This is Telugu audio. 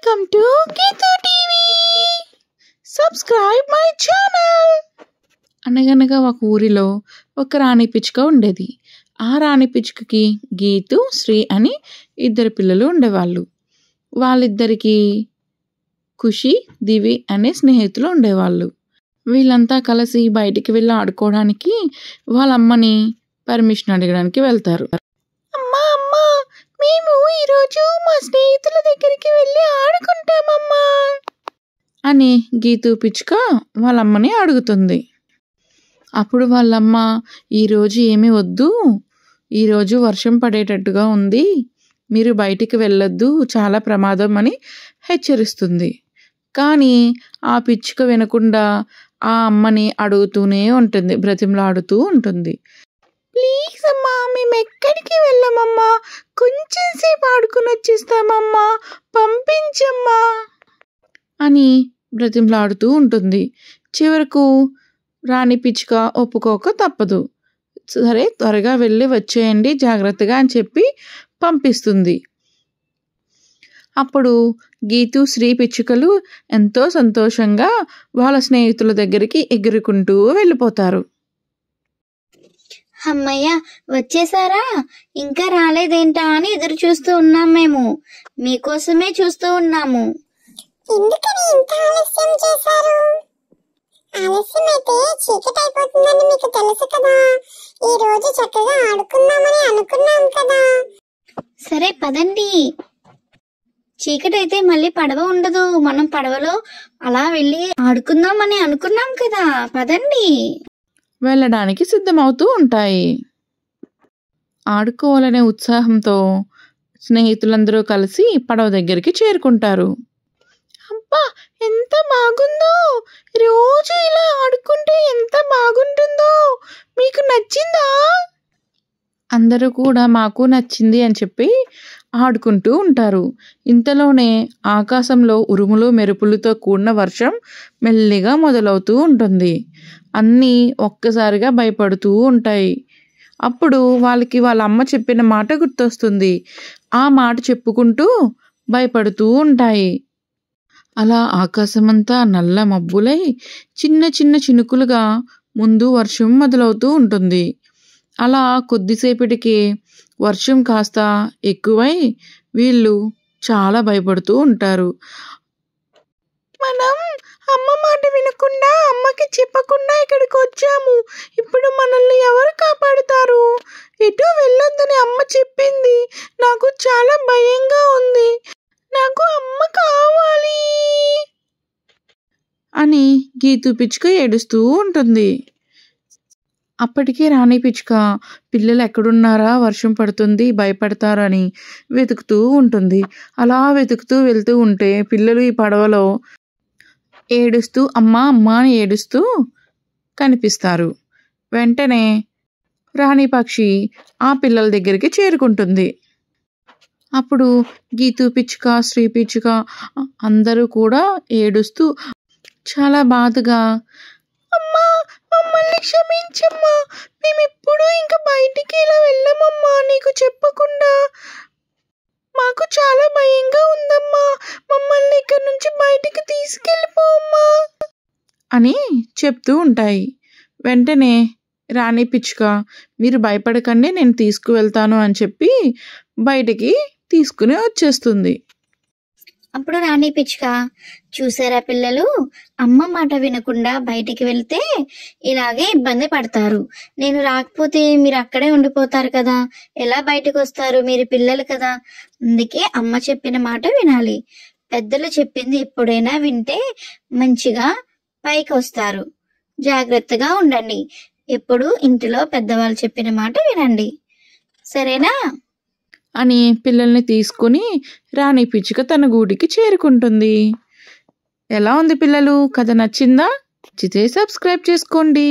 Welcome to Geethu TV. Subscribe my channel. అనగనగా ఒక ఊరిలో ఒక రాణి పిచ్చుక ఉండేది. ఆ రాణి పిచ్చుకకి గీతు, శ్రీ అని ఇద్దరు పిల్లలు ఉండేవాళ్ళు. వాళ్ళిద్దరికీ ఖుషి, దివి అనే స్నేహితులు ఉండేవాళ్ళు. వీళ్ళంతా కలిసి బయటికి వెళ్ళి ఆడుకోవడానికి వాళ్ళ అమ్మని పర్మిషన్ అడగడానికి వెళ్తారు. అమ్మా అమ్మా, మేము ఈరోజు మా స్నేహితుల దగ్గరికి వెళ్ళి ఆడుకుంటామమ్మా అని గీతు పిచ్చుక వాళ్ళమ్మని అడుగుతుంది. అప్పుడు వాళ్ళమ్మ, ఈరోజు ఏమీ వద్దు, ఈరోజు వర్షం పడేటట్టుగా ఉంది, మీరు బయటికి వెళ్ళొద్దు, చాలా ప్రమాదం అని హెచ్చరిస్తుంది. కానీ ఆ పిచ్చుక వినకుండా ఆ అమ్మని అడుగుతూనే ఉంటుంది, బ్రతిమలాడుతూ ఉంటుంది. ప్లీజ్ అమ్మా, మేము ఎక్కడికి వెళ్ళమమ్మా, కొంచెం సేపు ఆడుకుని వచ్చేస్తామమ్మా, పంపించమ్మా అని బ్రతిమలాడుతూ ఉంటుంది. చివరకు రాణి పిచ్చుక ఒప్పుకోక తప్పదు. సరే, త్వరగా వెళ్ళి వచ్చేయండి జాగ్రత్తగా అని చెప్పి పంపిస్తుంది. అప్పుడు గీతు, శ్రీ పిచ్చుకలు ఎంతో సంతోషంగా వాళ్ళ స్నేహితుల దగ్గరికి ఎగురుకుంటూ వెళ్ళిపోతారు. అమ్మయ్య, వచ్చేసారా? ఇంకా రాలేదేంటా అని ఎదురు చూస్తూ ఉన్నాం. మేము మీకోసమే చూస్తూ ఉన్నాము. ఎందుకని ఇంత ఆలస్యం చేశారు? ఆలస్యం అయితే చీకటి అయిపోతుందని మీకు తెలుసు కదా. ఈ రోజు చక్కగా ఆడుకుందామని అనుకున్నాం కదా. సరే పదండి. చీకటి అయితే మళ్ళీ పడవ ఉండదు, మనం పడవలో అలా వెళ్ళి ఆడుకుందామని అనుకున్నాం కదా. పదండి. వెళ్ళడానికి సిద్ధమవుతూ ఉంటాయి. ఆడుకోవాలనే ఉత్సాహంతో స్నేహితులందరూ కలిసి పడవ దగ్గరికి చేరుకుంటారు. అబ్బా, ఎంత బాగుందో, రోజు ఇలా ఆడుకుంటే ఎంత బాగుంటుందో, మీకు నచ్చిందా? అందరూ కూడా మాకు నచ్చింది అని చెప్పి ఆడుకుంటూ ఉంటారు. ఇంతలోనే ఆకాశంలో ఉరుములు మెరుపులతో కూడిన వర్షం మెల్లిగా మొదలవుతూ ఉంటుంది. అన్నీ ఒక్కసారిగా భయపడుతూ ఉంటాయి. అప్పుడు వాళ్ళకి వాళ్ళ అమ్మ చెప్పిన మాట గుర్తొస్తుంది. ఆ మాట చెప్పుకుంటూ భయపడుతూ ఉంటాయి. అలా ఆకాశమంతా నల్ల మబ్బులై చిన్న చిన్న చినుకులుగా ముందు వర్షం మొదలవుతూ ఉంటుంది. అలా కొద్దిసేపటికి వర్షం కాస్త ఎక్కువై వీళ్ళు చాలా భయపడుతూ ఉంటారు. మనం అమ్మ మాట వినకుండా, అమ్మకి చెప్పకుండా ఇక్కడికి వచ్చాము. ఇప్పుడు మనల్ని ఎవరు కాపాడుతారు? ఎటు వెళ్ళొద్దని అమ్మ చెప్పింది. నాకు చాలా భయంగా ఉంది. నాకు అమ్మ కావాలి అని గీతు పిచ్చుక ఏడుస్తూ ఉంటుంది. అప్పటికే రాణి పిచ్చుక పిల్లలు ఎక్కడున్నారా, వర్షం పడుతుంది, భయపడతారు అని వెతుకుతూ ఉంటుంది. అలా వెతుకుతూ వెళ్తూ ఉంటే పిల్లలు ఈ పడవలో ఏడుస్తూ అమ్మా అమ్మా అని ఏడుస్తూ కనిపిస్తారు. వెంటనే రాణి పక్షి ఆ పిల్లల దగ్గరికి చేరుకుంటుంది. అప్పుడు గీతు పిచ్చుక, శ్రీ పిచ్చుక అందరూ కూడా ఏడుస్తూ చాలా బాధగా, అమ్మా మమ్మల్ని క్షమించమ్మా, మేమెప్పుడు ఇంకా బయటికి ఇలా వెళ్ళమమ్మా, నీకు చెప్పకుండా. మాకు చాలా భయంగా ఉందమ్మా, మమ్మల్ని ఇక్కడ నుంచి బయటికి తీసుకెళ్ళిపోమ్మా అని చెప్తూ ఉంటాయి. వెంటనే రాణి పిచ్చుక, మీరు భయపడకండి, నేను తీసుకువెళ్తాను అని చెప్పి బయటికి తీసుకుని వచ్చేస్తుంది. అప్పుడు రాణి పిచ్చుక, చూసారా పిల్లలు, అమ్మ మాట వినకుండా బయటికి వెళ్తే ఇలాగే ఇబ్బంది పడతారు. నేను రాకపోతే మీరు అక్కడే ఉండిపోతారు కదా, ఎలా బయటకు వస్తారు? మీరు పిల్లలు కదా. అందుకే అమ్మ చెప్పిన మాట వినాలి. పెద్దలు చెప్పింది ఎప్పుడైనా వింటే మంచిగా పైకి వస్తారు. జాగ్రత్తగా ఉండండి. ఎప్పుడు ఇంటిలో పెద్దవాళ్ళు చెప్పిన మాట వినండి, సరేనా అని పిల్లల్ని తీసుకుని రాణి పిచ్చుక తన గూటికి చేరుకుంటుంది. ఎలా ఉంది పిల్లలు? కథ నచ్చిందా? నచ్చితే సబ్స్క్రైబ్ చేసుకోండి.